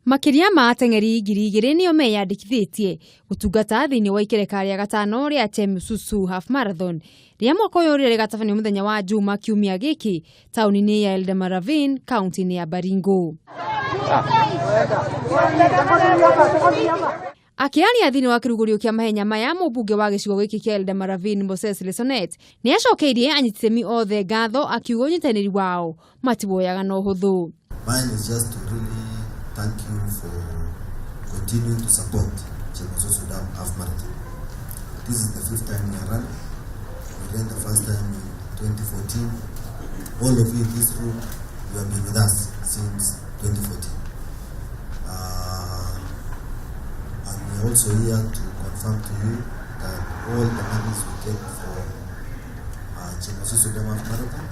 Makiria ma ateng'eri 2,000 nio meyandikithitie gutungata thiini wa ikereka ria gatano ria Chemususu Half Marathon ria mwaka uyu ria gatabanio muthenya wa Juma kiumia giki tauni-ini ya Elda Maravine kaunti-ini ya Baringo. Akiaria thiini wa kirugurio kia Mahenya maya umbunge wa Gicigo giki kia Elda Maravine Moses ni acokeirie anyitithemi othe ngatho akiuga unyitaniri wao matiboyaga no huthu. Mine is just to really thank you for continuing to support Chemususu Dam Half Marathon. This is the 5th time we are running. We ran the first time in 2014. All of you in this room, you have been with us since 2014. And we are also here to confirm to you that all the monies we get for Chemususu Dam Half Marathon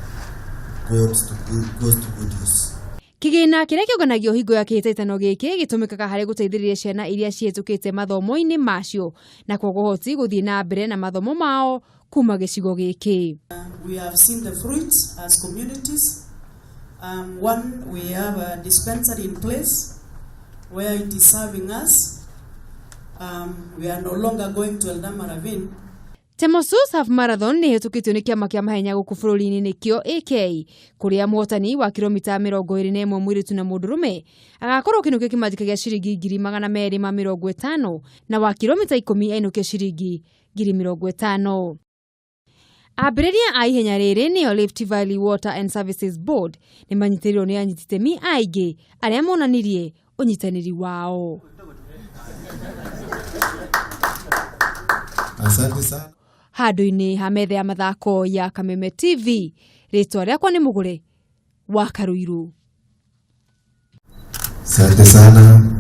goes to good use. Kigina kiria kionganagio hingo ya kihitaitano giki gitumikaga hari guteithiriria ciana iria cietukite mathomo-ini macio na kogohoti guthii na mbere na mathomo mao kuma gicigo giki. We have seen the fruits as communities. One, we have a dispensary in place where it is serving us. We are no longer going to Elda Maravine. Chemosus Half Marathon ni hetukitio ni kiama kia Mahenya guku bururi-ini nikio AK kuria muhotani wa kilomita 21 mwiritu na mundurume agakorwo kinukio kimanjika gia ciringi 250 na wa kilomita 10 ainukio ciringi 50,000. Ambĩrĩria a ihenya rĩrĩ nĩo Rift Valley Water and Services Board ni manyitĩrĩirwo ni anyititemi aingĩ arĩa monanirie unyitanĩri wao. Asante sana. Handu-ini ha metha ya mathako ya Kameme TV, ritwa riakwa ni Mugure wa Karuiru. Asante sana.